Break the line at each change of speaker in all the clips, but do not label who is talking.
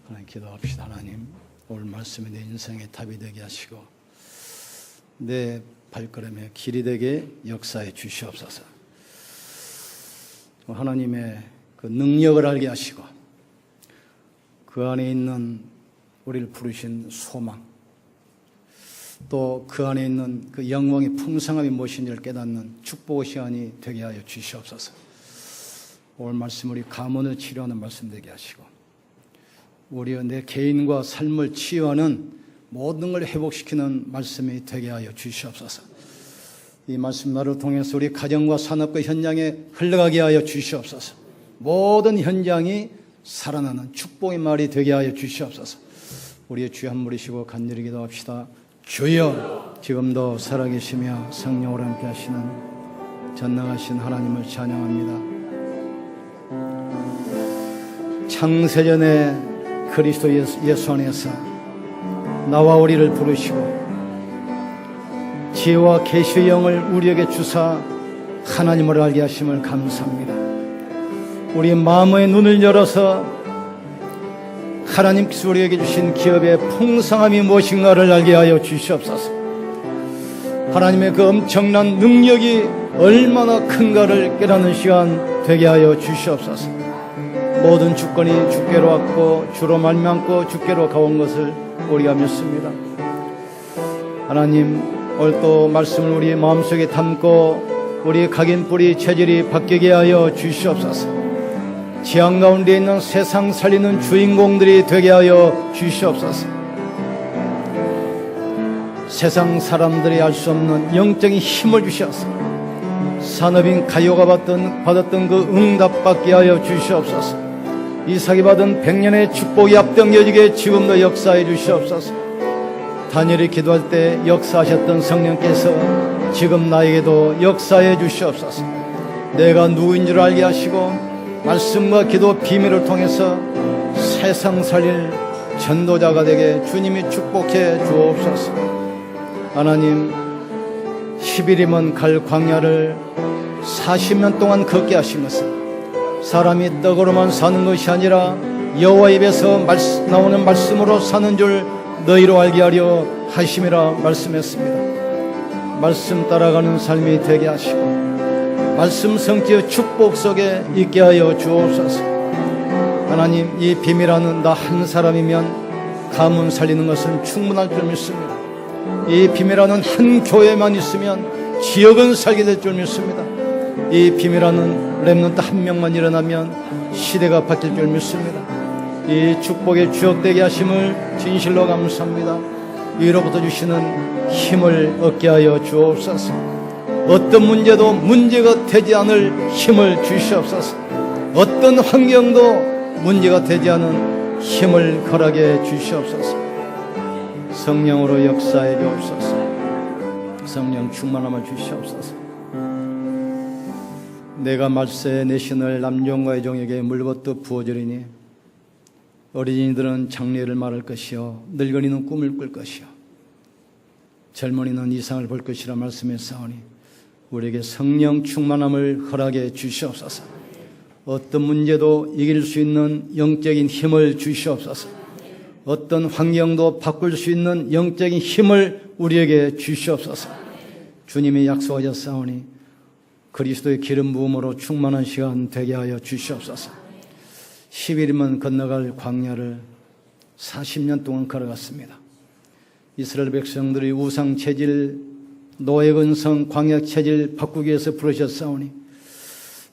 하나님 기도합시다. 하나님 오늘 말씀이 내 인생의 답이 되게 하시고 내 발걸음의 길이 되게 역사해 주시옵소서. 하나님의 그 능력을 알게 하시고 그 안에 있는 우리를 부르신 소망, 또 그 안에 있는 그 영광의 풍성함이 무엇인지를 깨닫는 축복의 시간이 되게 하여 주시옵소서. 오늘 말씀 우리 가문을 치료하는 말씀 되게 하시고 우리의 내 개인과 삶을 치유하는 모든 걸 회복시키는 말씀이 되게 하여 주시옵소서. 이 말씀 나를 통해서 우리 가정과 산업과 현장에 흘러가게 하여 주시옵소서. 모든 현장이 살아나는 축복의 말이 되게 하여 주시옵소서. 우리의 주여 한 무리시고 간절히 기도합시다. 주여, 지금도 살아계시며 성령으로 함께 하시는 전능하신 하나님을 찬양합니다. 창세전에 그리스도 예수 안에서 나와 우리를 부르시고 지혜와 계시의 영을 우리에게 주사 하나님을 알게 하심을 감사합니다. 우리 마음의 눈을 열어서 하나님께서 우리에게 주신 기업의 풍성함이 무엇인가를 알게 하여 주시옵소서. 하나님의 그 엄청난 능력이 얼마나 큰가를 깨닫는 시간 되게 하여 주시옵소서. 모든 주권이 주께로 왔고 주로 말미암고 주께로 가온 것을 우리가 믿습니다. 하나님, 오늘 또 말씀을 우리의 마음속에 담고 우리의 각인 뿌리 체질이 바뀌게 하여 주시옵소서. 지향 가운데 있는 세상 살리는 주인공들이 되게 하여 주시옵소서. 세상 사람들이 알 수 없는 영적인 힘을 주셔서 산업인 가요가 받았던 그 응답 받게 하여 주시옵소서. 이삭이 받은 100년의 축복이 앞당겨지게 지금도 역사해 주시옵소서. 다니엘이 기도할 때 역사하셨던 성령께서 지금 나에게도 역사해 주시옵소서. 내가 누구인 줄 알게 하시고 말씀과 기도 비밀을 통해서 세상 살릴 전도자가 되게 주님이 축복해 주옵소서. 하나님, 10일이면 갈 광야를 40년 동안 걷게 하신 것은 사람이 떡으로만 사는 것이 아니라 여호와 입에서 나오는 말씀으로 사는 줄 너희로 알게 하려 하심이라 말씀했습니다. 말씀 따라가는 삶이 되게 하시고 말씀 성취의 축복 속에 있게 하여 주옵소서. 하나님, 이 비밀하는 나 한 사람이면 가문 살리는 것은 충분할 줄 믿습니다. 이 비밀하는 한 교회만 있으면 지역은 살게 될 줄 믿습니다. 이 비밀하는 렘넌트 한 명만 일어나면 시대가 바뀔 줄 믿습니다. 이 축복의 주역되게 하심을 진실로 감사합니다. 위로부터 주시는 힘을 얻게 하여 주옵소서. 어떤 문제도 문제가 되지 않을 힘을 주시옵소서. 어떤 환경도 문제가 되지 않은 힘을 허락해 주시옵소서. 성령으로 역사해 주옵소서. 성령 충만함을 주시옵소서. 내가 말세에 내 신을 남종과 여종에게 물붓듯 부어주리니 어린이들은 장래를 말할 것이요 늙은이는 꿈을 꿀 것이요 젊은이는 이상을 볼 것이라 말씀했사오니 우리에게 성령 충만함을 허락해 주시옵소서. 어떤 문제도 이길 수 있는 영적인 힘을 주시옵소서. 어떤 환경도 바꿀 수 있는 영적인 힘을 우리에게 주시옵소서. 주님이 약속하셨사오니 그리스도의 기름 부음으로 충만한 시간 되게 하여 주시옵소서. 10일이면 건너갈 광야를 40년 동안 걸어갔습니다. 이스라엘 백성들이 우상 체질, 노예 근성, 광야 체질 바꾸기 위해서 부르셨사오니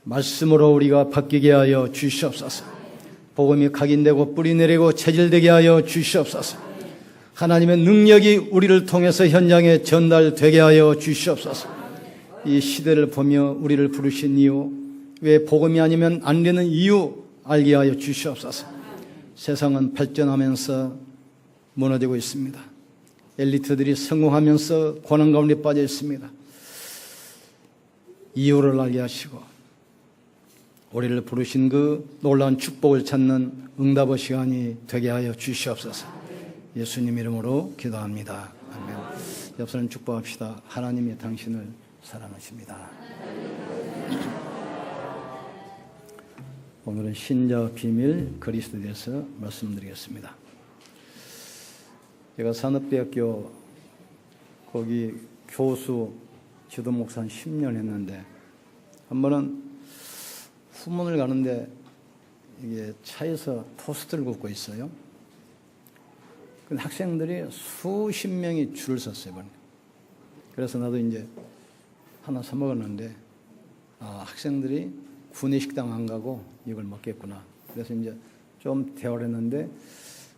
말씀으로 우리가 바뀌게 하여 주시옵소서. 복음이 각인되고 뿌리 내리고 체질되게 하여 주시옵소서. 하나님의 능력이 우리를 통해서 현장에 전달되게 하여 주시옵소서. 이 시대를 보며 우리를 부르신 이유, 왜 복음이 아니면 안 되는 이유 알게 하여 주시옵소서. 세상은 발전하면서 무너지고 있습니다. 엘리트들이 성공하면서 고난 가운데 빠져 있습니다. 이유를 알게 하시고 우리를 부르신 그 놀라운 축복을 찾는 응답의 시간이 되게 하여 주시옵소서. 예수님 이름으로 기도합니다. 아멘. 옆 사람 축복합시다. 하나님이 당신을 사랑하십니다. 오늘은 신자와 비밀 그리스도에 대해서 말씀드리겠습니다. 제가 산업대학교 거기 교수 지도 목사 한 10년 했는데 한 번은 후문을 가는데 이게 차에서 토스트를 굽고 있어요. 근데 학생들이 수십 명이 줄을 섰어요. 그래서 나도 이제 하나 사 먹었는데 학생들이 구내식당 안 가고 이걸 먹겠구나. 그래서 이제 좀 대화를 했는데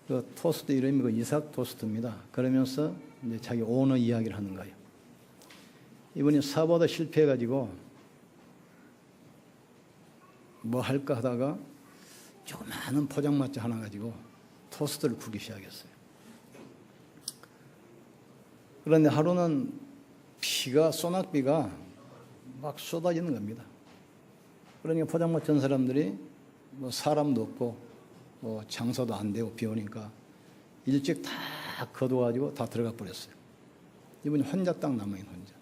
그 토스트 이름이 그 이삭 토스트입니다. 그러면서 이제 자기 오너 이야기를 하는 거예요. 이분이 사업하다 실패해가지고 뭐 할까 하다가 조그마한 포장마차 하나 가지고 토스트를 굽기 시작했어요. 그런데 하루는 소낙비가 막 쏟아지는 겁니다. 그러니까 포장마차 한 사람들이 뭐 사람도 없고 뭐 장사도 안 되고 비 오니까 일찍 다 거둬가지고 다 들어가 버렸어요. 이분이 혼자 딱 남아있는 혼자.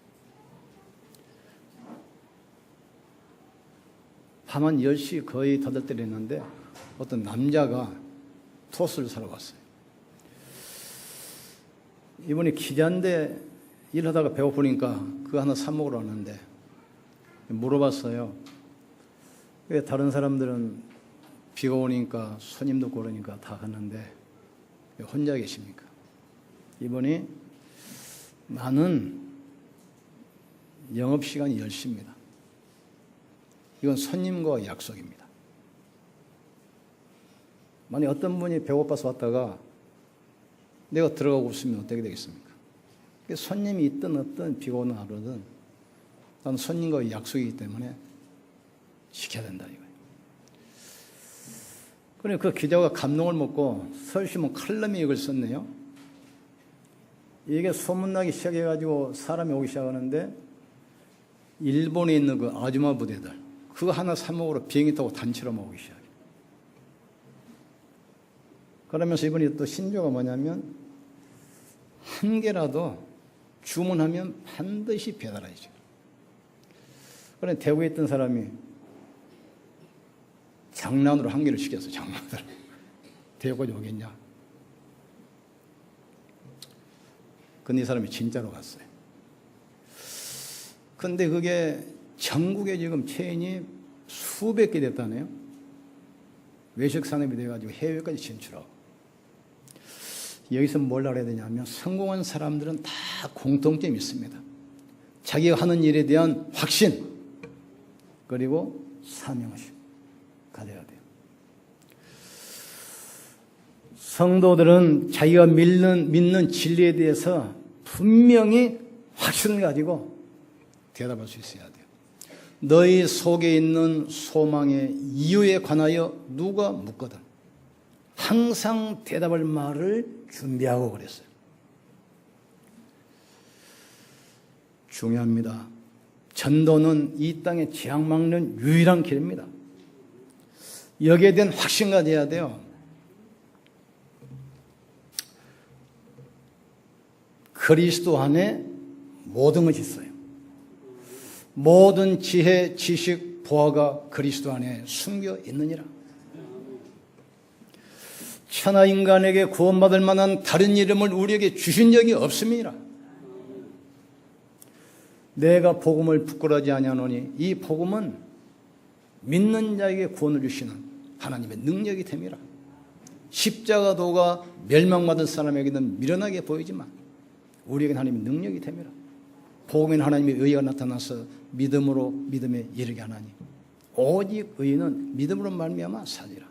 밤 한 10시 거의 다들 때렸는데 어떤 남자가 토스를 사러 왔어요. 이분이 기자인데 일하다가 배고프니까 그거 하나 사 먹으러 왔는데 물어봤어요. 왜 다른 사람들은 비가 오니까 손님도 고르니까 다 갔는데 왜 혼자 계십니까? 이분이 나는 영업시간이 10시입니다. 이건 손님과 약속입니다. 만약 어떤 분이 배고파서 왔다가 내가 들어가고 있으면 어떻게 되겠습니까? 손님이 있든 없든 비가 오는 하루든 나는 손님과의 약속이기 때문에 지켜야 된다 이거예요. 그러니 그 기자가 감동을 먹고 서울신문 칼럼에 이걸 썼네요. 이게 소문나기 시작해가지고 사람이 오기 시작하는데 일본에 있는 그 아주마 부대들 그거 하나 사 먹으러 비행기 타고 단체로 오기 시작해요. 그러면서 이분이 또 신조가 뭐냐면 한 개라도 주문하면 반드시 배달하죠. 그런데 대구에 있던 사람이 장난으로 한 개를 시켰어요. 장난으로. 대구까지 오겠냐? 근데 이 사람이 진짜로 갔어요. 근데 그게 전국에 지금 체인이 수백 개 됐다네요. 외식 산업이 돼가지고 해외까지 진출하고. 여기서 뭘 알아야 되냐면 성공한 사람들은 다 공통점이 있습니다. 자기가 하는 일에 대한 확신 그리고 사명의식 가져야 돼요. 성도들은 자기가 믿는 진리에 대해서 분명히 확신을 가지고 대답할 수 있어야 돼요. 너희 속에 있는 소망의 이유에 관하여 누가 묻거든 항상 대답할 말을 준비하고 그랬어요. 중요합니다. 전도는 이 땅에 재앙 막는 유일한 길입니다. 여기에 대한 확신 가져야 돼요. 그리스도 안에 모든 것이 있어요. 모든 지혜, 지식, 보화가 그리스도 안에 숨겨 있느니라. 천하 인간에게 구원받을 만한 다른 이름을 우리에게 주신 적이 없습니다. 내가 복음을 부끄러워하지 아니하노니 이 복음은 믿는 자에게 구원을 주시는 하나님의 능력이 됩니다. 십자가도가 멸망받은 사람에게는 미련하게 보이지만 우리에게는 하나님의 능력이 됩니다. 복음인 하나님의 의가 나타나서 믿음으로 믿음에 이르게 하나니 오직 의는 믿음으로 말미암아 사리라.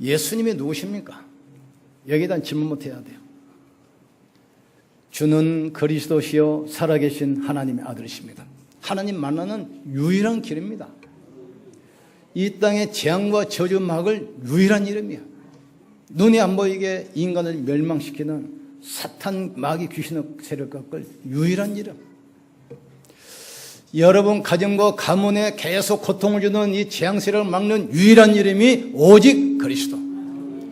예수님이 누구십니까? 여기에 대한 질문부터 해야 돼요. 주는 그리스도시요 살아계신 하나님의 아들이십니다. 하나님 만나는 유일한 길입니다. 이 땅의 재앙과 저주 막을 유일한 이름이야. 눈이 안 보이게 인간을 멸망시키는 사탄 마귀 귀신의 세력과 걸 유일한 이름. 여러분 가정과 가문에 계속 고통을 주는 이 재앙 세력을 막는 유일한 이름이 오직 그리스도.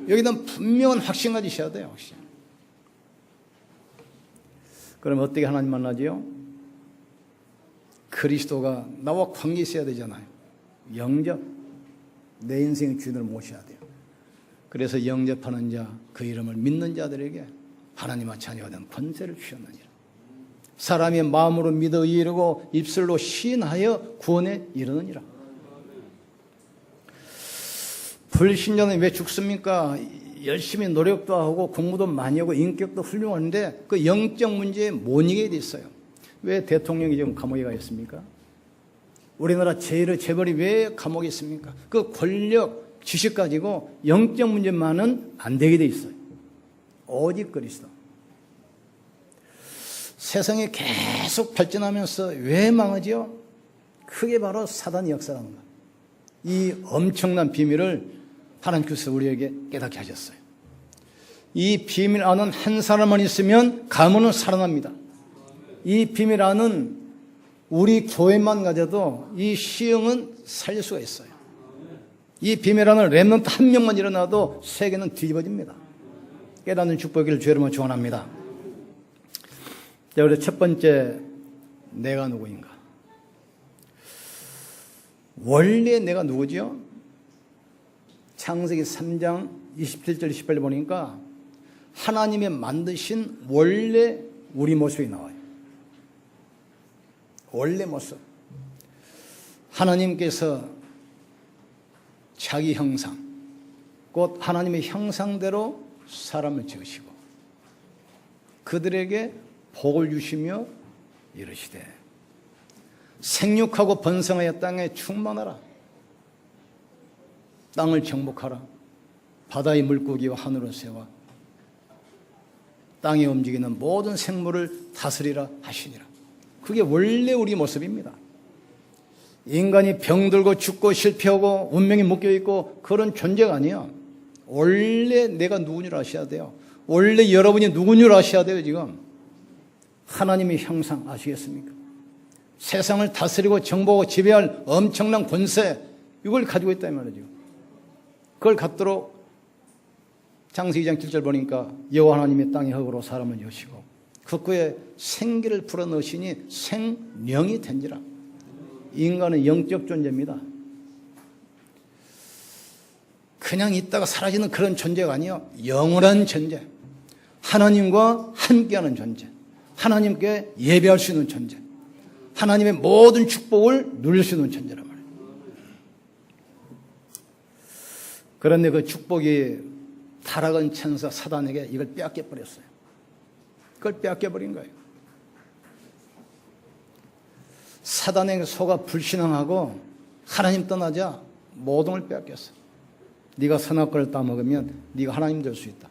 여기는 분명한 확신 가지셔야 돼요. 확신. 그럼 어떻게 하나님 만나지요? 그리스도가 나와 관계 있어야 되잖아요. 영접, 내 인생의 주인을 모셔야 돼요. 그래서 영접하는 자, 그 이름을 믿는 자들에게 하나님의 자녀가 된 권세를 주셨느니라. 사람이 마음으로 믿어 이르고 입술로 시인하여 구원에 이르느니라. 불신자는 왜 죽습니까? 열심히 노력도 하고 공부도 많이 하고 인격도 훌륭한데 그 영적 문제에 못 이기게 돼 있어요. 왜 대통령이 지금 감옥에 가 있습니까? 우리나라 제일의 재벌이 왜 감옥에 있습니까? 그 권력, 지식 가지고 영적 문제만은 안 되게 돼 있어요. 오직 그리스도. 세상이 계속 발전하면서 왜 망하죠? 그게 바로 사단의 역사라는 거예요. 이 엄청난 비밀을 하나님께서 우리에게 깨닫게 하셨어요. 이 비밀 아는 한 사람만 있으면 가문은 살아납니다. 이 비밀 아는 우리 교회만 가져도 이 시흥은 살릴 수가 있어요. 이 비밀 아는 렘넌트 한 명만 일어나도 세계는 뒤집어집니다. 깨닫는 축복을 주 여러분 축원합니다. 자, 우리 첫 번째, 내가 누구인가? 원래 내가 누구지요? 창세기 3장 27절 28절 보니까 하나님의 만드신 원래 우리 모습이 나와요. 원래 모습. 하나님께서 자기 형상, 곧 하나님의 형상대로 사람을 지으시고 그들에게 복을 주시며 이르시되 생육하고 번성하여 땅에 충만하라. 땅을 정복하라. 바다의 물고기와 하늘의 새와 땅에 움직이는 모든 생물을 다스리라 하시니라. 그게 원래 우리 모습입니다. 인간이 병들고 죽고 실패하고 운명이 묶여있고 그런 존재가 아니에요. 원래 내가 누구인 줄 아셔야 돼요. 원래 여러분이 누구인 줄 아셔야 돼요. 지금 하나님의 형상 아시겠습니까? 세상을 다스리고 정복하고 지배할 엄청난 권세, 이걸 가지고 있다 이 말이죠. 그걸 갖도록 창세기 2장 7절 보니까 여호와 하나님이 땅의 흙으로 사람을 여시고 그 끄에 생기를 불어넣으시니 생명이 된지라. 인간은 영적 존재입니다. 그냥 있다가 사라지는 그런 존재가 아니에요. 영원한 존재, 하나님과 함께하는 존재, 하나님께 예배할 수 있는 존재, 하나님의 모든 축복을 누릴 수 있는 존재란 말이에요. 그런데 그 축복이 타락한 천사 사단에게 이걸 빼앗겨버렸어요. 그걸 빼앗겨버린 거예요. 사단에게 속아 불신앙하고 하나님 떠나자 모든 걸 빼앗겼어. 네가 선악과를 따먹으면 네가 하나님 될 수 있다.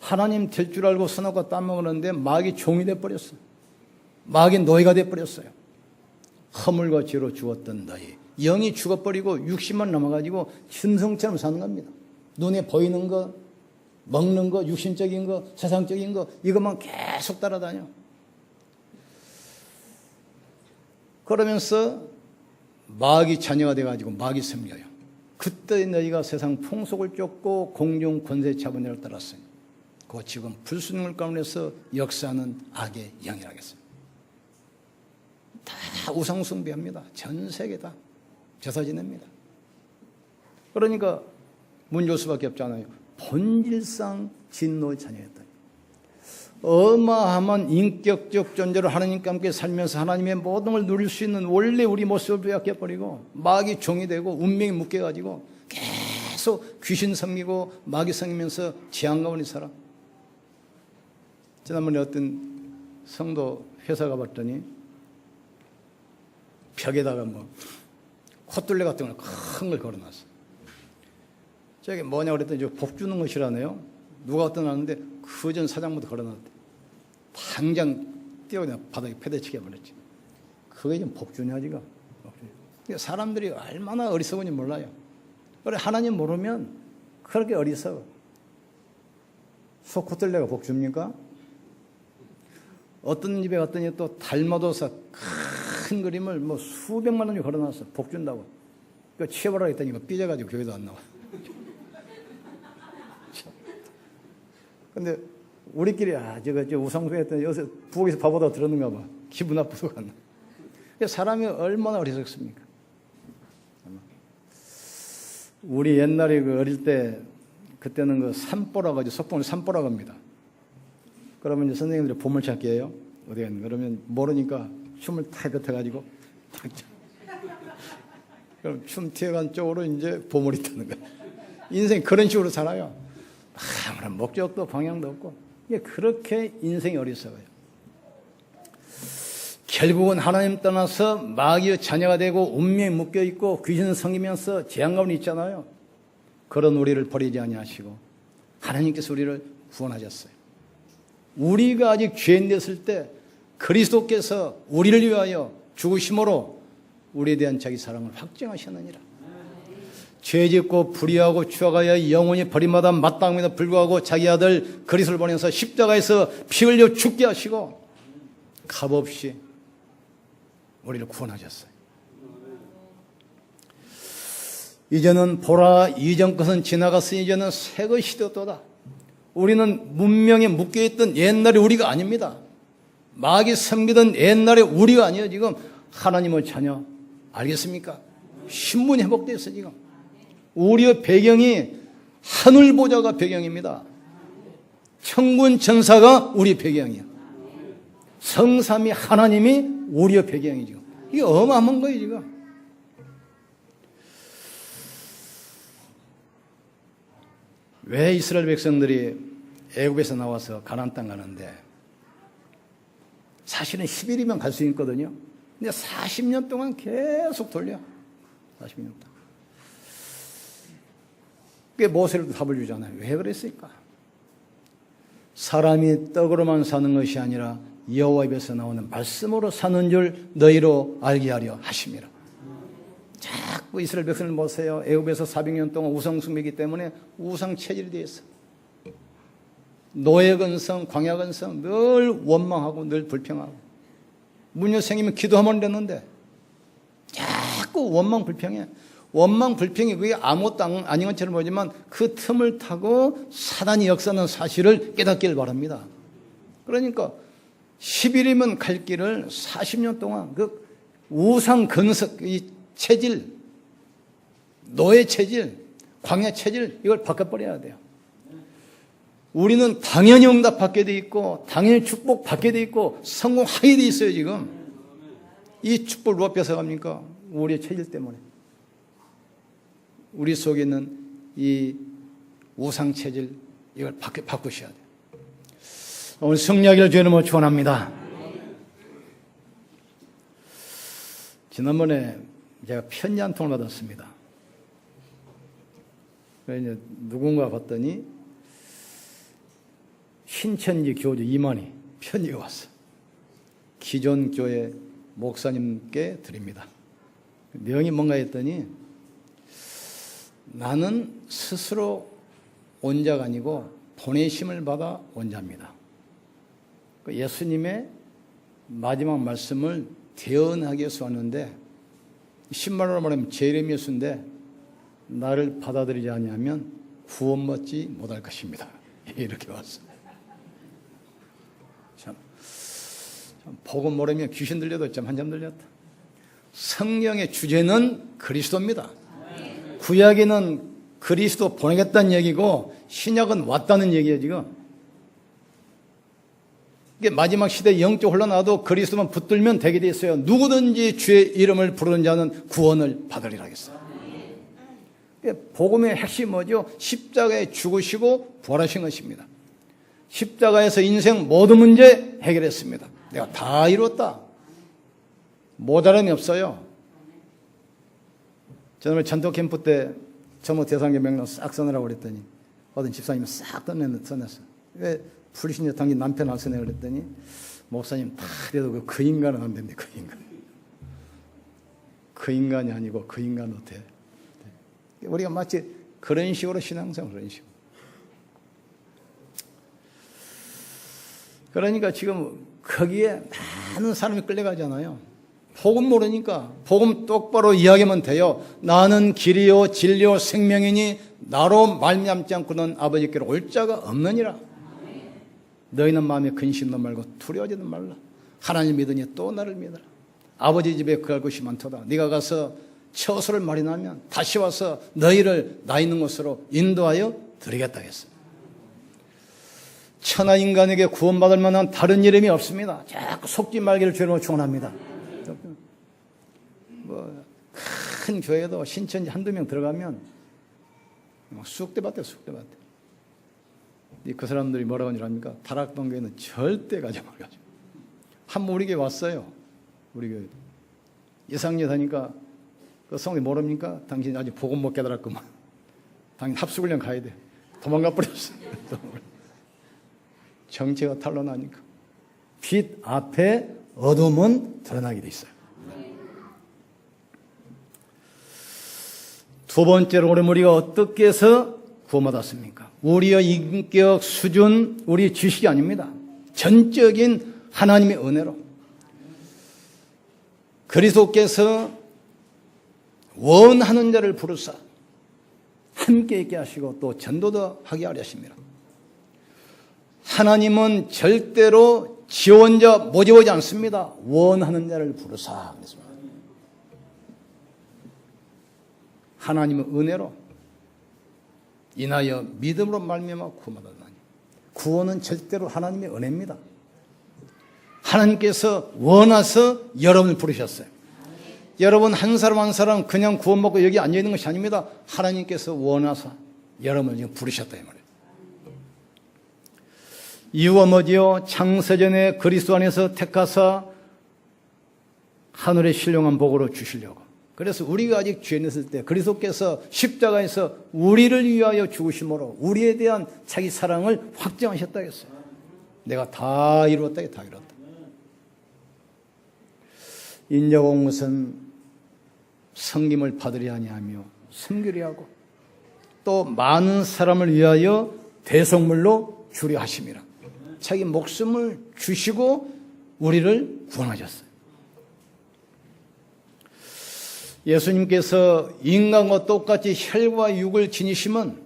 하나님 될 줄 알고 선악과 따먹었는데 마귀 종이 돼버렸어. 마귀 노예가 돼버렸어요. 허물과 죄로 죽었던 너희 영이 죽어버리고 육신만 남아가지고 짐승처럼 사는 겁니다. 눈에 보이는 거, 먹는 거, 육신적인 거, 세상적인 거 이것만 계속 따라다녀. 그러면서 마귀 자녀가 돼가지고 마귀 섬겨요. 그때 너희가 세상 풍속을 쫓고 공중 권세 자본을 따랐으니 그 지금 불순물 가운데서 역사하는 악의 영이라겠습니다. 다 우상숭배합니다. 전 세계 다 제사 지냅니다. 그러니까 문제일 수밖에 없잖아요. 본질상 진노의 자녀였다. 어마어마한 인격적 존재로 하나님과 함께 살면서 하나님의 모든 걸 누릴 수 있는 원래 우리 모습을 빼앗겨버리고 마귀 종이 되고 운명이 묶여가지고 계속 귀신 섬기고 마귀 섬기면서 지향 가운데 살아. 지난번에 어떤 성도 회사 가봤더니 벽에다가 뭐 콧둘레 같은 걸 큰 걸 걸어놨어. 저게 뭐냐고 그랬더니 복 주는 것이라네요. 누가 어떤 왔는데 그 전 사장부터 걸어놨대. 당장 뛰어 그냥 바닥에 패대치게 버렸지. 그게 좀 복 주냐 지금. 사람들이 얼마나 어리석은지 몰라요. 그래 하나님 모르면 그렇게 어리석어. 소 콧둘레가 복 줍니까? 어떤 집에 갔더니 또 달마도사 큰 그림을 뭐 수백만 원이 걸어놨어. 복 준다고. 그 치워보라 했더니 이거 삐져가지고 교회도 안 나와. 근데 우리끼리 저거 우상숭배 했더니 여기서 부엌에서 밥보다 들었는가 봐. 기분 나쁘다고 안 나. 사람이 얼마나 어리석습니까? 우리 옛날에 그 어릴 때, 그때는 그 산보라고 하죠. 석봉을 산보라고 합니다. 그러면 이제 선생님들이 보물찾기 해요. 어디 갔는 그러면 모르니까 춤을 탁 뱉어가지고 탁 그럼 춤 튀어간 쪽으로 이제 보물이 뜨는 거예요. 인생 그런 식으로 살아요. 아무런 목적도 방향도 없고. 이게 그렇게 인생이 어리석어요. 결국은 하나님 떠나서 마귀의 자녀가 되고 운명에 묶여있고 귀신 섬기면서 재앙 가운데 있잖아요. 그런 우리를 버리지 아니하시고 하나님께서 우리를 구원하셨어요. 우리가 아직 죄인 됐을 때 그리스도께서 우리를 위하여 죽으심으로 우리에 대한 자기 사랑을 확증하셨느니라. 죄짓고 불의하고 추악하여 영원히 버림받아 마땅함에도 불구하고 자기 아들 그리스도를 보내서 십자가에서 피 흘려 죽게 하시고 값없이 우리를 구원하셨어요. 이제는 보라 이전 것은 지나갔으니 이제는 새 것이 되었도다. 우리는 문명에 묶여있던 옛날의 우리가 아닙니다. 마귀 섬기던 옛날의 우리가 아니에요. 지금 하나님의 자녀 알겠습니까? 신분이 회복되었어요. 지금 우리의 배경이 하늘보좌가 배경입니다. 천군 천사가 우리 배경이야. 성삼위 하나님이 우리의 배경이죠. 이게 어마어마한 거예요. 지금 왜 이스라엘 백성들이 애굽에서 나와서 가나안 땅 가는데 사실은 10일이면 갈 수 있거든요. 근데 40년 동안 계속 돌려. 40년 동안. 그게 모세를 답을 주잖아요. 왜 그랬을까? 사람이 떡으로만 사는 것이 아니라 여호와 입에서 나오는 말씀으로 사는 줄 너희로 알게 하려 하심이라. 자꾸 이스라엘 백성을 보세요. 애굽에서 400년 동안 우상 숭배이기 때문에 우상 체질이 되어 있어. 노예 근성, 광야 근성 늘 원망하고 늘 불평하고 문제 생기면 기도하면 됐는데 자꾸 원망 불평해. 원망 불평이 그게 아무것도 아닌 것처럼 보이지만 그 틈을 타고 사단이 역사하는 사실을 깨닫기를 바랍니다. 그러니까 10일이면 갈 길을 40년 동안 그 우상 근석, 이 체질, 노예 체질, 광야 체질 이걸 바꿔버려야 돼요. 우리는 당연히 응답 받게 돼 있고 당연히 축복 받게 돼 있고 성공하게 돼 있어요. 지금 이 축복을 누가 뺏어갑니까? 우리의 체질 때문에. 우리 속에 있는 이 우상 체질 이걸 바꾸셔야 돼요. 오늘 승리하기를 주의 이름으로 축원합니다. 지난번에 제가 편지 한 통을 받았습니다. 그래서 누군가 봤더니 신천지 교주 이만희 편지가 왔어요. 기존 교회 목사님께 드립니다. 내용이 뭔가 했더니 나는 스스로 온 자가 아니고 보내심을 받아 온 자입니다. 예수님의 마지막 말씀을 대언하기 위해서 왔는데 신말로 말하면 제레미야서인데 나를 받아들이지 아니하면 구원받지 못할 것입니다. 이렇게 왔어요. 참 복음 모르면 귀신 들려도 참 한참 들렸다. 성경의 주제는 그리스도입니다. 구약에는 그리스도 보내겠다는 얘기고 신약은 왔다는 얘기예요. 지금 이게 마지막 시대에 영적 혼란나도 그리스도만 붙들면 되게 돼 있어요. 누구든지 주의 이름을 부르는 자는 구원을 받으리라 하겠어요. 복음의 핵심이 뭐죠? 십자가에 죽으시고 부활하신 것입니다. 십자가에서 인생 모든 문제 해결했습니다. 내가 다 이뤘다. 모자람이 없어요. 저는 전도 캠프 때 전무 대상계 명령 싹 써내라고 그랬더니 어떤 집사님이 싹 써냈어. 왜 불신자 당긴 남편 안 써내라고 그랬더니 목사님 다 그래도 그 인간은 안 된대. 그 인간. 그 인간이 아니고 그 인간도 돼. 우리가 마치 그런 식으로 신앙생활 그런 식으로. 그러니까 지금 거기에 많은 사람이 끌려가잖아요. 복음 모르니까 복음 똑바로 이야기하면 돼요. 나는 길이요 진리요 생명이니 나로 말미암지 않고는 아버지께로 올 자가 없느니라. 너희는 마음에 근심도 말고 두려워하지도 말라. 하나님 믿으니 또 나를 믿어라. 아버지 집에 그갈 곳이 많도다. 네가 가서 처소를 마련하면 다시 와서 너희를 나 있는 곳으로 인도하여 드리겠다 했어요. 천하 인간에게 구원받을 만한 다른 이름이 없습니다. 자꾸 속지 말기를 주로 축원합니다. 큰 교회도 신천지 한두 명 들어가면 쑥대밭에 쑥대밭에. 그 사람들이 뭐라고 하는 줄 압니까? 다락방 교회는 절대 가지 말가지고. 한번 우리 교회 왔어요. 우리 교회. 예상년 하니까 그 성이 모릅니까? 당신 아직 복음 못 깨달았구만. 당신 합숙훈련 가야 돼. 도망가 버렸어요. 정체가 탄로나니까. 빛 앞에 어둠은 드러나게 돼 있어요. 두 번째로 우리가 어떻게 해서 구원받았습니까? 우리의 인격 수준, 우리 지식이 아닙니다. 전적인 하나님의 은혜로. 그리스도께서 원하는 자를 부르사 함께 있게 하시고 또 전도도 하게 하려 하십니다. 하나님은 절대로 지원자 모집하지 않습니다. 원하는 자를 부르사 그랬습니다. 하나님의 은혜로 인하여 믿음으로 말미암아 구원받았나니. 구원은 절대로 하나님의 은혜입니다. 하나님께서 원하서 여러분을 부르셨어요. 여러분 한 사람 한 사람 그냥 구원받고 여기 앉아있는 것이 아닙니다. 하나님께서 원하사 여러분을 지금 부르셨다 이 말이에요. 이유가 뭐지요? 창세전에 그리스도 안에서 택하사 하늘의 신령한 복으로 주시려고. 그래서 우리가 아직 죄 냈을 때 그리스도께서 십자가에서 우리를 위하여 죽으심으로 우리에 대한 자기 사랑을 확정하셨다 했어요. 내가 다 이루었다, 다 이루었다. 인자고 것은 섬김을 받으려 아니하며 섬기려 하고 또 많은 사람을 위하여 대속물로 주려 하심이라. 자기 목숨을 주시고 우리를 구원하셨어요. 예수님께서 인간과 똑같이 혈과 육을 지니심은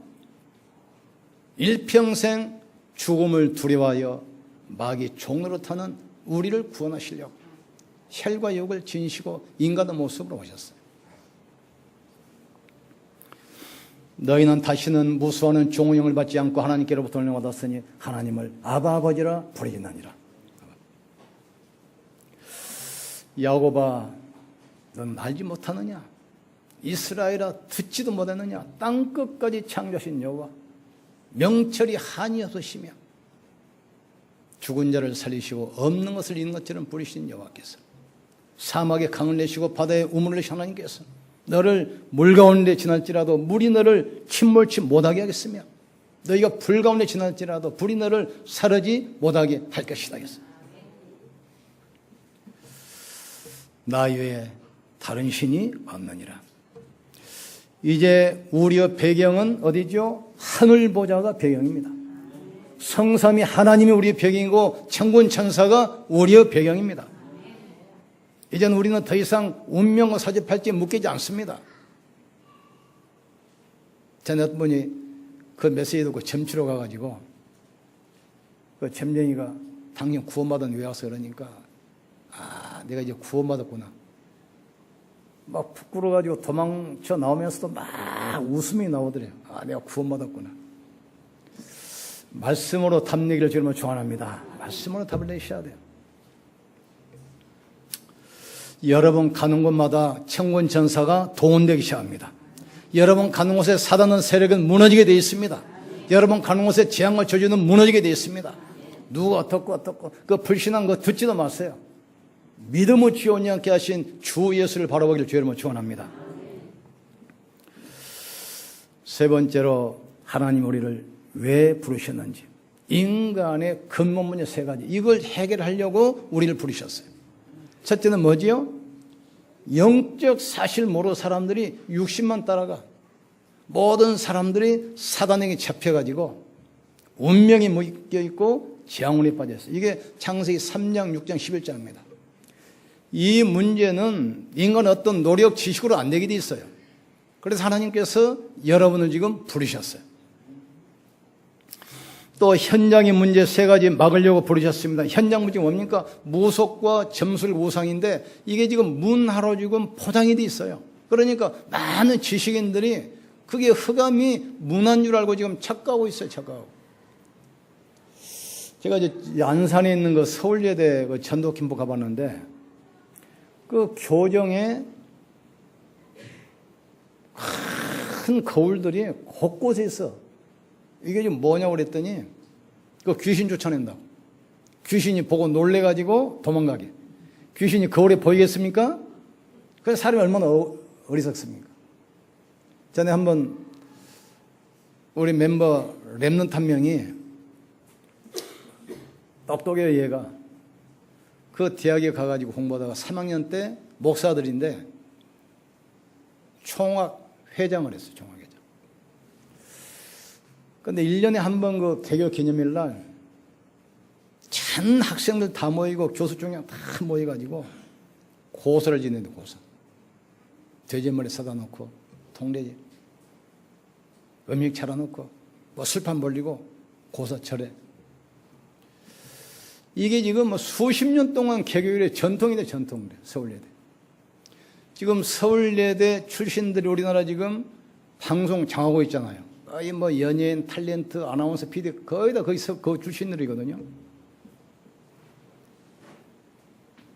일평생 죽음을 두려워하여 마귀 종로로 타는 우리를 구원하시려고 혈과 육을 지니시고 인간의 모습으로 오셨어요. 너희는 다시는 무수하는 종용을 받지 않고 하나님께로부터 은혜를 받았으니 하나님을 아바 아버지라 부르짖나니라. 야곱아, 넌 알지 못하느냐? 이스라엘아, 듣지도 못하느냐? 땅끝까지 창조하신 여호와, 명철이 한이 없으시며 죽은 자를 살리시고 없는 것을 있는 것처럼 부리신 여호와께서, 사막에 강을 내시고 바다에 우물을 내신 하나님께서 너를 물 가운데 지날지라도 물이 너를 침몰치 못하게 하겠으며 너희가 불 가운데 지날지라도 불이 너를 사르지 못하게 할 것이다 했어요. 나 외에 다른 신이 없느니라. 이제 우리의 배경은 어디죠? 하늘 보좌가 배경입니다. 성삼위 하나님이 우리의 배경이고 천군 천사가 우리의 배경입니다. 이제는 우리는 더 이상 운명과 사주팔찌에 묶이지 않습니다. 전에 어떤 분이 그 메시지 듣고 점치러 가가지고 그 점쟁이가 당연 구원받은 왜 와서 그러니까 내가 이제 구원받았구나. 막 부끄러워가지고 도망쳐 나오면서도 막 웃음이 나오더래요. 내가 구원받았구나. 말씀으로 답 내기를 주님은 좋아합니다. 말씀으로 답을 내셔야 돼요. 여러분 가는 곳마다 천군 천사가 동원되기 시작합니다. 여러분 가는 곳에 사단은 세력은 무너지게 되어 있습니다. 여러분 가는 곳에 재앙과 저주는 무너지게 되어 있습니다. 누가 어떻고 그 불신한 거 듣지도 마세요. 믿음을 지원이 않게 하신 주 예수를 바라보기를 주여러분 축원합니다. 세 번째로 하나님 우리를 왜 부르셨는지, 인간의 근본문제 세 가지, 이걸 해결하려고 우리를 부르셨어요. 첫째는 뭐지요? 영적 사실 모르는 사람들이 육신만 따라가. 모든 사람들이 사단에게 잡혀가지고 운명이 묶여있고 재앙문에 빠졌어요. 이게 창세기 3장, 6장, 11장입니다. 이 문제는 인간의 어떤 노력, 지식으로 안 되게 돼 있어요. 그래서 하나님께서 여러분을 지금 부르셨어요. 또 현장의 문제 세 가지 막으려고 부르셨습니다. 현장 문제 뭡니까? 무속과 점술 우상인데 이게 지금 문화로 지금 포장이 돼 있어요. 그러니까 많은 지식인들이 그게 흑암이 문화인 줄 알고 지금 착각하고 있어요. 착각하고. 제가 이제 안산에 있는 그 서울예대 그 전도캠프 가봤는데 그 교정에 큰 거울들이 곳곳에 있어. 이게 지금 뭐냐고 그랬더니 그 귀신 쫓아낸다고. 귀신이 보고 놀래가지고 도망가게. 귀신이 거울에 보이겠습니까? 그래서 사람이 얼마나 어리석습니까? 전에 한번 우리 멤버 랩넌트 한 명이 똑똑해요. 얘가 그 대학에 가가지고 공부하다가 3학년 때 목사들인데 총학 회장을 했어요. 총학회장. 근데 1년에 한 번 그 개교 기념일 날 전 학생들 다 모이고 교수 중에 다 모여가지고 고소를 지내는데 고소. 돼지머리 사다 놓고 통돼지 음식 차려놓고 뭐 술판 벌리고 고소 절해. 이게 지금 뭐 수십 년 동안 개교일의 전통이래. 전통이래. 서울예대. 지금 서울예대 출신들이 우리나라 지금 방송 장하고 있잖아요. 거의 뭐 연예인, 탤런트, 아나운서, PD 거의 다 거기서 그 출신들이거든요.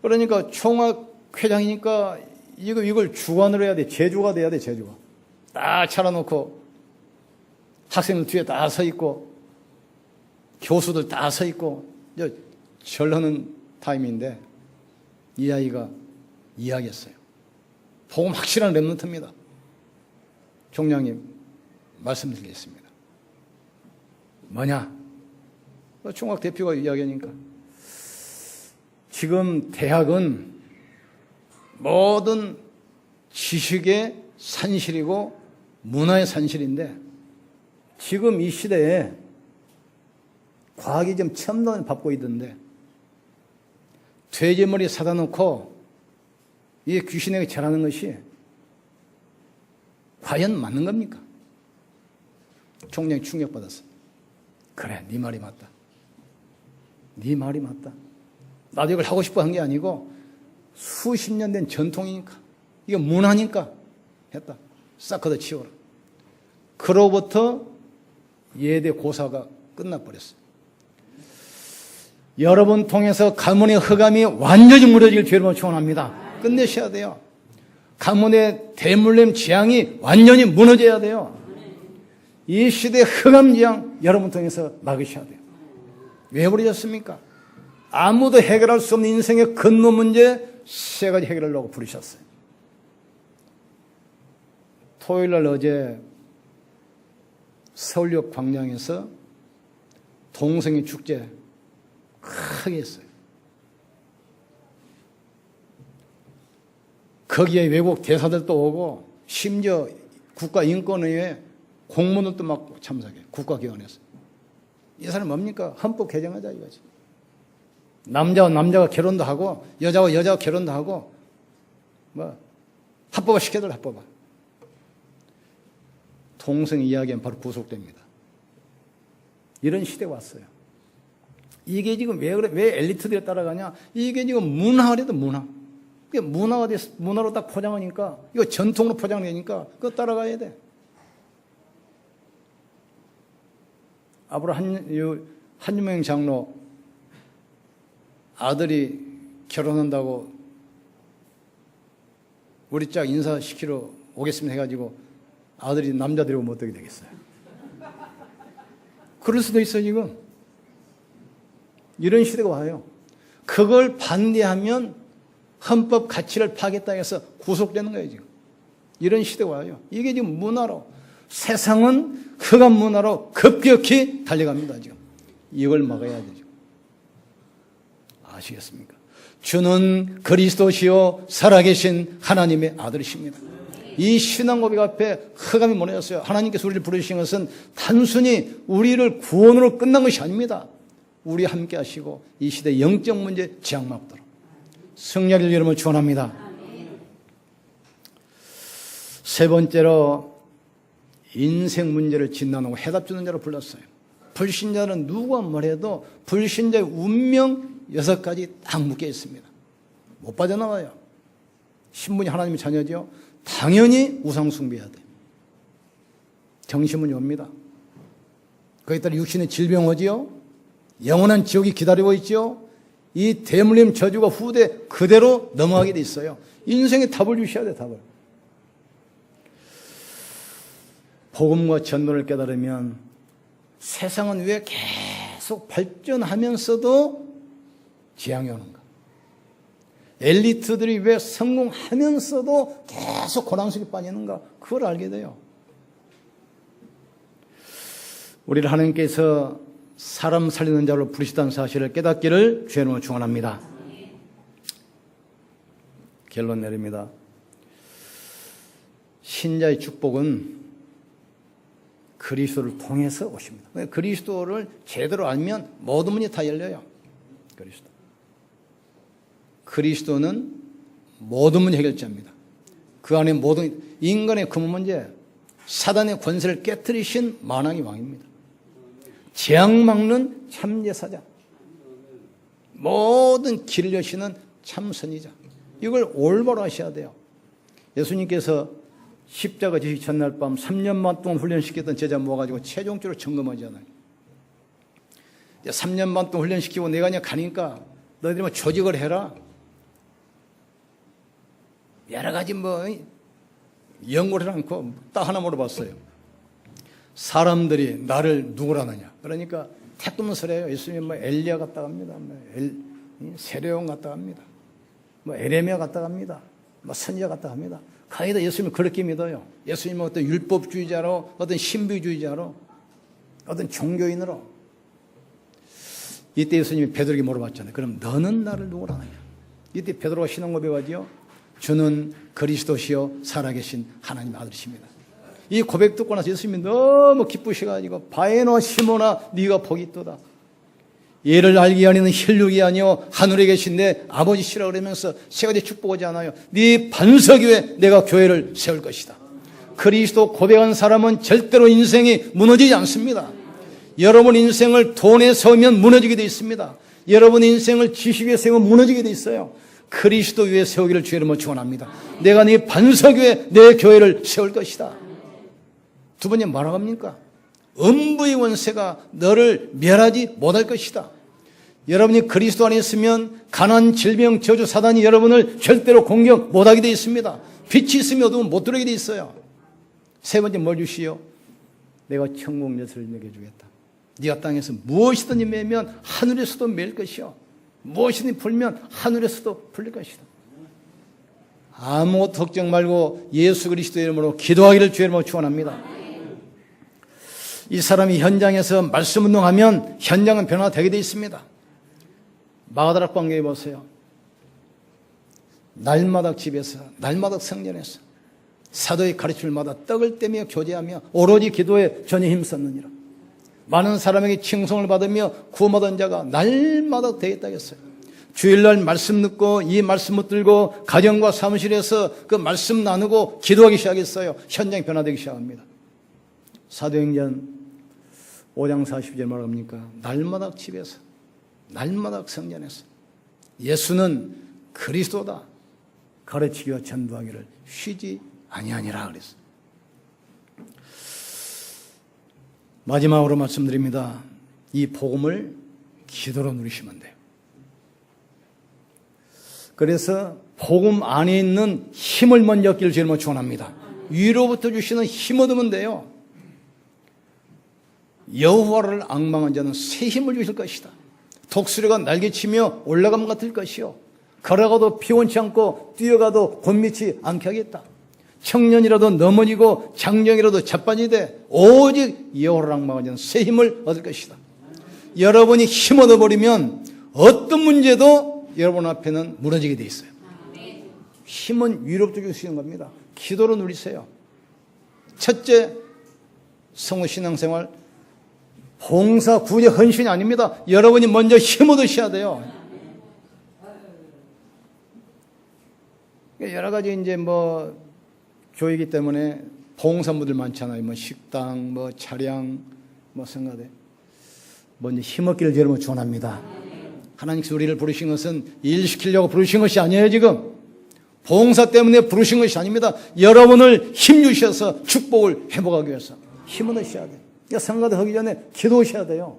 그러니까 총학회장이니까 이걸 주관을 해야 돼. 제주가 돼야 돼. 제주가. 딱 차려놓고 학생들 뒤에 다 서 있고 교수들 다 서 있고 절하는 타임인데 이 아이가 이야기했어요. 복음 확실한 랩런트입니다. 총장님 말씀드리겠습니다. 뭐냐? 총학 대표가 이야기하니까 지금 대학은 모든 지식의 산실이고 문화의 산실인데 지금 이 시대에 과학이 좀 첨단을 밟고 있던데 돼지머리 사다 놓고 이 귀신에게 절하는 것이 과연 맞는 겁니까? 총장이 충격받았어. 그래, 네 말이 맞다. 네 말이 맞다. 나도 이걸 하고 싶어 한 게 아니고 수십 년 된 전통이니까 이게 문화니까 했다. 싹 걷어치워라. 그로부터 예대 고사가 끝나버렸어요. 여러분 통해서 가문의 흑암이 완전히 무너질 기회를 축원합니다. 끝내셔야 돼요. 가문의 대물림 지향이 완전히 무너져야 돼요. 이 시대의 흑암 지향 여러분 통해서 막으셔야 돼요. 왜 그러셨습니까? 아무도 해결할 수 없는 인생의 근본 문제 세 가지 해결하려고 부르셨어요. 토요일날 어제 서울역 광장에서 동성애 축제 크게 했어요. 거기에 외국 대사들도 오고 심지어 국가인권위에 공무원들도 막 참석해. 국가기관에서. 이 사람 뭡니까? 헌법 개정하자 이거지. 남자와 남자가 결혼도 하고 여자와 여자가 결혼도 하고 뭐 합법화 시켜들 합법화. 동성 이야기는 바로 구속됩니다. 이런 시대가 왔어요. 이게 지금 왜 그래? 왜 엘리트들이 따라가냐? 이게 지금 문화래도 문화. 그게 문화가 돼서 문화로 딱 포장하니까 이거 전통으로 포장되니까 그거 따라가야 돼. 앞으로 한유명 장로 아들이 결혼한다고 우리 짝 인사시키러 오겠습니다 해가지고 아들이 남자들이고 뭐 어떻게 되겠어요? 그럴 수도 있어요 지금. 이런 시대가 와요. 그걸 반대하면 헌법 가치를 파겠다 해서 구속되는 거예요 지금. 이런 시대가 와요. 이게 지금 문화로 세상은 흑암 문화로 급격히 달려갑니다 지금. 이걸 막아야 되죠. 아시겠습니까? 주는 그리스도시요 살아계신 하나님의 아들이십니다. 이 신앙 고백 앞에 흑암이 무너졌어요. 하나님께서 우리를 부르신 것은 단순히 우리를 구원으로 끝난 것이 아닙니다. 우리 함께 하시고 이 시대 영적 문제 지향 막도록 승리를 여러분 축원합니다. 세 번째로 인생 문제를 진단하고 해답 주는 자로 불렀어요. 불신자는 누가 뭐래도 불신자의 운명 6가지 딱 묶여 있습니다. 못 빠져나와요. 신분이 하나님의 자녀죠. 당연히 우상 숭배해야 돼. 정신문이 옵니다. 거기에 따라 육신의 질병 오지요. 영원한 지옥이 기다리고 있죠. 이 대물림 저주가 후대 그대로 넘어가게 돼 있어요. 인생에 답을 주셔야 돼, 답을. 복음과 전도를 깨달으면 세상은 왜 계속 발전하면서도 재앙이 오는가? 엘리트들이 왜 성공하면서도 계속 고난 속에 빠지는가? 그걸 알게 돼요. 우리를 하나님께서 사람 살리는 자로 부르시다는 사실을 깨닫기를 주의 이름으로 축원합니다. 결론 내립니다. 신자의 축복은 그리스도를 통해서 오십니다. 그리스도를 제대로 알면 모든 문이 다 열려요. 그리스도는 모든 문제 해결자입니다. 그 안에 모든 인간의 근본 문제, 사단의 권세를 깨뜨리신 만왕의 왕입니다. 재앙 막는 참제사자, 모든 길을 여시는 참선이자, 이걸 올바로 하셔야 돼요. 예수님께서 십자가 지시 전날 밤 3년 동안 훈련시켰던 제자 모아가지고 최종적으로 점검하잖아요. 3년 동안 훈련시키고 내가 그냥 가니까 너희들이 뭐 조직을 해라. 여러 가지 연구를 해놓고 딱 하나 물어봤어요. 사람들이 나를 누구라느냐. 그러니까 태권도설해요. 예수님 엘리야 갔다 갑니다. 세례요한 갔다 갑니다. 에레미야 갔다 갑니다. 선지자 갔다 갑니다. 가이다 예수님을 그렇게 믿어요. 예수님은 어떤 율법주의자로, 어떤 신비주의자로, 어떤 종교인으로. 이때 예수님이 베드로에게 물어봤잖아요. 그럼 너는 나를 누구라느냐. 이때 베드로가 신앙 고백하지요. 주는 그리스도시요 살아계신 하나님의 아들이십니다. 이 고백 듣고 나서 예수님이 너무 기쁘셔가지고 바에노 시모나 네가 복이 있도다. 얘를 알게 하는 혈육이 아니요 하늘에 계신 내 아버지시라 그러면서 세 가지 축복하지 않아요. 네 반석 위에 내가 교회를 세울 것이다. 그리스도 고백한 사람은 절대로 인생이 무너지지 않습니다. 여러분 인생을 돈에 세우면 무너지게 되어 있습니다. 여러분 인생을 지식 위에 세우면 무너지게 되어 있어요. 그리스도 위에 세우기를 주의 이름으로 축원합니다. 내가 네 반석 위에 내 교회를 세울 것이다. 두 번째 뭐라고 합니까? 음부의 원세가 너를 멸하지 못할 것이다. 여러분이 그리스도 안에 있으면 가난, 질병, 저주, 사단이 여러분을 절대로 공격 못하게 되어 있습니다. 빛이 있으면 어두운 못 들어오게 되어 있어요. 세 번째 뭘 주시오? 내가 천국 엿을 내게 주겠다. 네가 땅에서 무엇이든지 매면 하늘에서도 맬 것이요 무엇이든지 풀면 하늘에서도 풀릴 것이다. 아무 걱정 말고 예수 그리스도의 이름으로 기도하기를 주의 이름으로 축원합니다. 이 사람이 현장에서 말씀 운동하면 현장은 변화되게 되어 있습니다. 마가다락 광야에 보세요. 날마다 집에서, 날마다 성전에서 사도의 가르침을마다 떡을 떼며 교제하며 오로지 기도에 전혀 힘썼느니라. 많은 사람에게 칭송을 받으며 구원받은 자가 날마다 되겠다 했어요. 주일날 말씀 듣고 이 말씀 붙들고 가정과 사무실에서 그 말씀 나누고 기도하기 시작했어요. 현장이 변화되기 시작합니다. 사도행전 5장 40절 뭐라고 합니까? 날마다 집에서, 날마다 성전에서 예수는 그리스도다 가르치기와 전도하기를 쉬지 아니하니라 그랬어요. 마지막으로 말씀드립니다. 이 복음을 기도로 누리시면 돼요. 그래서 복음 안에 있는 힘을 먼저 얻기를 주님으로 축원합니다. 위로부터 주시는 힘 얻으면 돼요. 여호와를 앙망한 자는 새 힘을 주실 것이다. 독수리가 날개치며 올라감 같을 것이요 걸어가도 피곤치 않고 뛰어가도 곤미치 않게 하겠다. 청년이라도 넘어지고 장정이라도 자빠지되 오직 여호와를 앙망한 자는 새 힘을 얻을 것이다. 여러분이 힘 얻어버리면 어떤 문제도 여러분 앞에는 무너지게 돼 있어요. 힘은 위로부터 주시는 겁니다. 기도로 누리세요. 첫째, 성우 신앙생활 봉사, 구제, 헌신이 아닙니다. 여러분이 먼저 힘 얻으셔야 돼요. 여러 가지 이제 교회이기 때문에 봉사무들 많잖아요. 식당, 차량, 성가대. 먼저 힘없기를 여러분 축원합니다. 하나님께서 우리를 부르신 것은 일 시키려고 부르신 것이 아니에요. 지금 봉사 때문에 부르신 것이 아닙니다. 여러분을 힘주셔서 축복을 회복하기 위해서 힘을 얻으셔야 돼요. 그러니까 성가대 하기 전에 기도하셔야 돼요.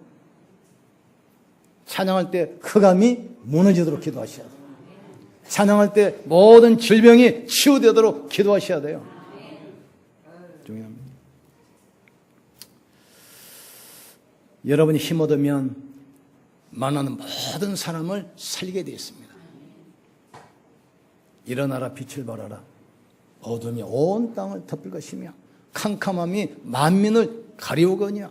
찬양할 때 흑암이 무너지도록 기도하셔야 돼요. 찬양할 때 모든 질병이 치유되도록 기도하셔야 돼요. 중요합니다. 여러분이 힘 얻으면 만나는 모든 사람을 살리게 되어 있습니다. 일어나라 빛을 발하라. 어둠이 온 땅을 덮을 것이며 캄캄함이 만민을 가리우거니와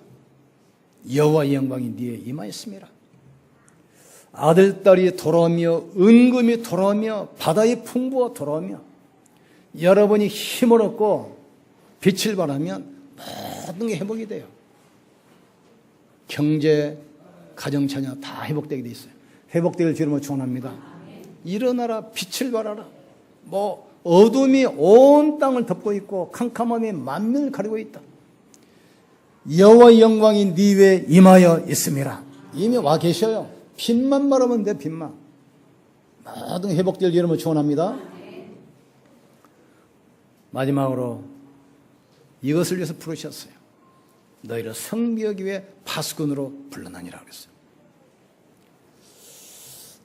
여호와의 영광이 네에 임하였습니다. 아들, 딸이 돌아오며 은금이 돌아오며 바다의 풍부가 돌아오며 여러분이 힘을 얻고 빛을 발하면 모든 게 회복이 돼요. 경제, 가정, 자녀 다 회복되게 돼 있어요. 회복되길 주님을 축원합니다. 일어나라 빛을 발하라. 어둠이 온 땅을 덮고 있고 캄캄함이 만민을 가리고 있다. 여호와의 영광이 네 위에 임하여 있습니다. 이미 와 계셔요. 빛만 바라면 돼. 빛만. 모든 회복될 여러분을 축원합니다. 마지막으로 이것을 위해서 부르셨어요. 너희를 섬기기 위해 파수꾼으로 불러나니라 그랬어요.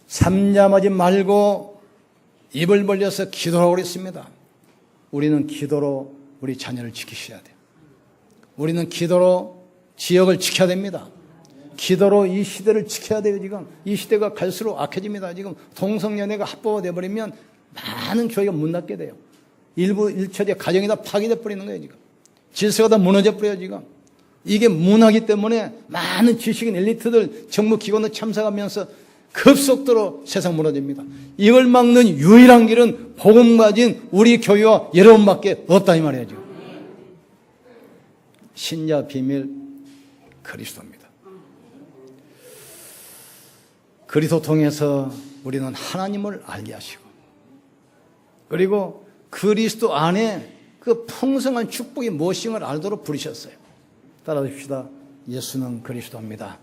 잠잠하지 말고 입을 벌려서 기도하고 그랬습니다. 우리는 기도로 우리 자녀를 지키셔야 돼요. 우리는 기도로 지역을 지켜야 됩니다. 기도로 이 시대를 지켜야 돼요. 지금 이 시대가 갈수록 악해집니다. 지금 동성연애가 합법화 되어버리면 많은 교회가 문 닫게 돼요. 일부 일처리의 가정이 다 파괴돼 버리는 거예요. 지금 질서가 다 무너져 버려요. 지금 이게 문화기 때문에 많은 지식인 엘리트들 정부기관을 참석하면서 급속도로 세상 무너집니다. 이걸 막는 유일한 길은 복음 가진 우리 교회와 여러분밖에 없다 이 말이에요. 지금. 신자 비밀 그리스도입니다. 그리스도 통해서 우리는 하나님을 알게 하시고 그리고 그리스도 안에 그 풍성한 축복이 무엇인가를 알도록 부르셨어요. 따라합시다. 예수는 그리스도입니다.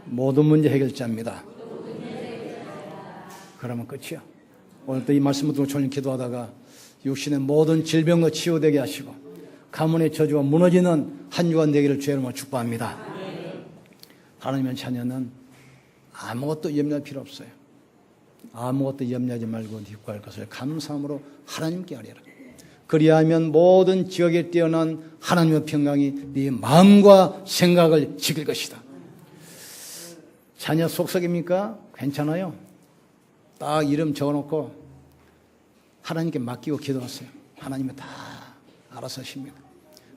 모든 문제 해결자입니다. 그러면 끝이야. 오늘 또 이 말씀을 듣고 조용히 기도하다가 육신의 모든 질병과 치유되게 하시고 가문의 저주가 무너지는 한 주간 되기를 주의 이름으로 축복합니다. 하나님의 자녀는 아무것도 염려할 필요 없어요. 아무것도 염려하지 말고 기뻐할 것을 감사함으로 하나님께 하리라. 그리하면 모든 지역에 뛰어난 하나님의 평강이 네 마음과 생각을 지킬 것이다. 자녀 속삭입니까? 괜찮아요. 딱 이름 적어놓고 하나님께 맡기고 기도하세요. 하나님은 다 알아서 하십니다.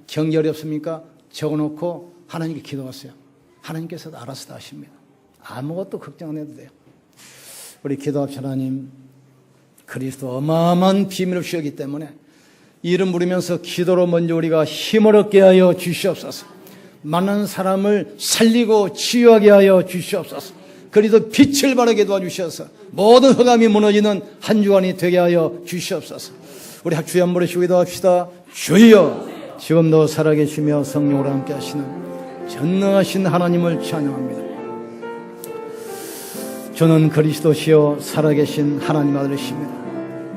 경계 어렵습니까? 적어놓고 하나님께 기도하세요. 하나님께서도 알아서 다 하십니다. 아무것도 걱정 안 해도 돼요. 우리 기도합시다. 하나님, 그리스도 어마어마한 비밀을 주셨기 때문에 이름 부르면서 기도로 먼저 우리가 힘을 얻게 하여 주시옵소서. 많은 사람을 살리고 치유하게 하여 주시옵소서. 그리도 빛을 발하게 도와주셔서 모든 흑암이 무너지는 한 주간이 되게 하여 주시옵소서. 우리 주여 한번 부르시고 기도합시다. 주여, 지금도 살아계시며 성령으로 함께 하시는 전능하신 하나님을 찬양합니다. 저는 그리스도시요 살아계신 하나님 아들이십니다.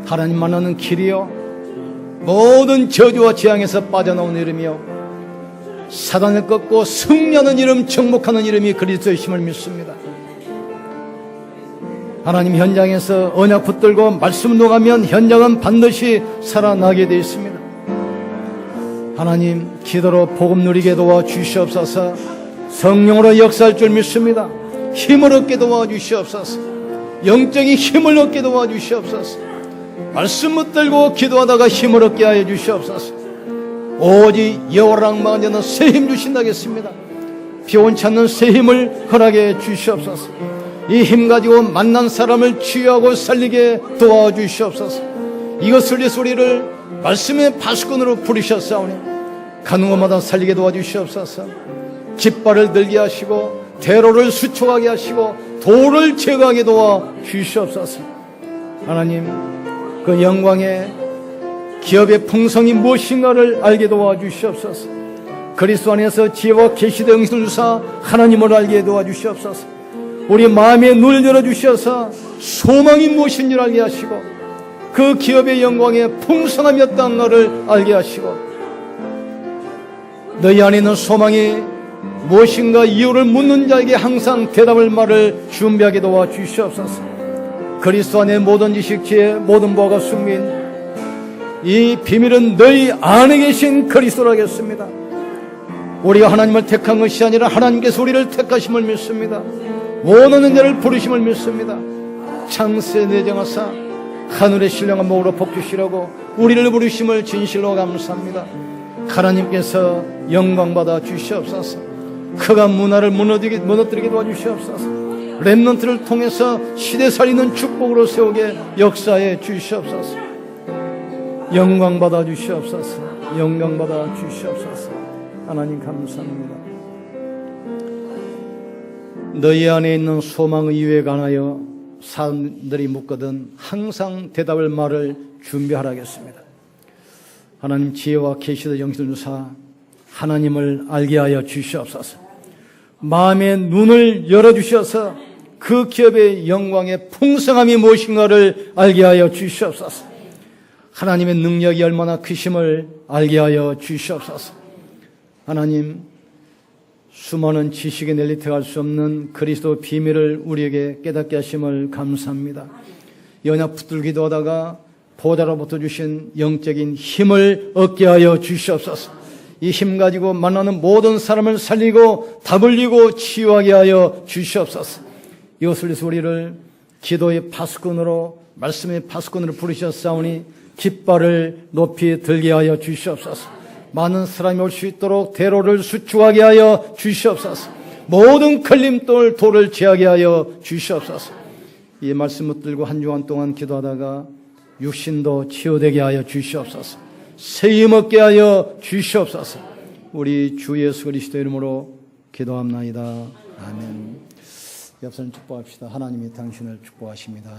하나님 만나는 길이요 모든 저주와 재앙에서 빠져나온 이름이요 사단을 꺾고 승리하는 이름, 정복하는 이름이 그리스도의 힘을 믿습니다. 하나님 현장에서 언약 붙들고 말씀 녹아면 현장은 반드시 살아나게 되어 있습니다. 하나님 기도로 복음 누리게 도와주시옵소서. 성령으로 역사할 줄 믿습니다. 힘을 얻게 도와주시옵소서. 영적인 힘을 얻게 도와주시옵소서. 말씀 붙들고 기도하다가 힘을 얻게 하여 주시옵소서. 오직 여호와랑 마녀는 새 힘 주신다겠습니다. 비원치 않는 새 힘을 허락해 주시옵소서. 이 힘 가지고 만난 사람을 치유하고 살리게 도와주시옵소서. 이것을 위해서 우리를 말씀의 파수꾼으로 부르셨사오니 가는 곳마다 살리게 도와주시옵소서. 깃발을 들게 하시고 대로를 수촉하게 하시고 돌을 제거하게 도와주시옵소서. 하나님 그 영광의 기업의 풍성이 무엇인가를 알게 도와주시옵소서. 그리스도 안에서 지혜와 계시의 영생을 주사 하나님을 알게 도와주시옵소서. 우리 마음의 눈을 열어주셔서 소망이 무엇인지를 알게 하시고 그 기업의 영광의 풍성함이었다는 것을 알게 하시고 너희 안에 있는 소망이 무엇인가 이유를 묻는 자에게 항상 대답할 말을 준비하게 도와주시옵소서. 그리스도 안에 모든 지식, 지혜, 모든 보화가 숨긴 이 비밀은 너희 안에 계신 그리스도라겠습니다. 우리가 하나님을 택한 것이 아니라 하나님께서 우리를 택하심을 믿습니다. 모든 은혜를 부르심을 믿습니다. 창세 내정하사 하늘의 신령한 목으로 복주시려고 우리를 부르심을 진실로 감사합니다. 하나님께서 영광받아 주시옵소서. 크가 문화를 무너뜨리게 도와주시옵소서. 렘넌트를 통해서 시대살리는 축복으로 세우게 역사해 주시옵소서. 영광받아 주시옵소서. 영광받아 주시옵소서. 하나님 감사합니다. 너희 안에 있는 소망 이유에 관하여 사람들이 묻거든 항상 대답할 말을 준비하라겠습니다. 하나님 지혜와 계시의 영생을 주사 하나님을 알게 하여 주시옵소서. 마음의 눈을 열어주셔서 그 기업의 영광의 풍성함이 무엇인가를 알게 하여 주시옵소서. 하나님의 능력이 얼마나 크심을 알게 하여 주시옵소서. 하나님, 수많은 지식에 nel리 들어갈 수 없는 그리스도 비밀을 우리에게 깨닫게 하심을 감사합니다. 연약 붙들기도 하다가 보좌로부터 주신 영적인 힘을 얻게 하여 주시옵소서. 이 힘 가지고 만나는 모든 사람을 살리고 다 불리고 치유하게 하여 주시옵소서. 이것을 위해서 우리를 기도의 파수꾼으로 말씀의 파수꾼으로 부르셨사오니 깃발을 높이 들게 하여 주시옵소서. 많은 사람이 올 수 있도록 대로를 수축하게 하여 주시옵소서. 모든 걸림돌 돌을 제하게 하여 주시옵소서. 이 말씀 붙들고 한 주간 동안 기도하다가 육신도 치유되게 하여 주시옵소서. 새 힘 얻게 하여 주시옵소서. 우리 주 예수 그리스도 이름으로 기도합나이다. 아멘. 옆사람 축복합시다. 하나님이 당신을 축복하십니다.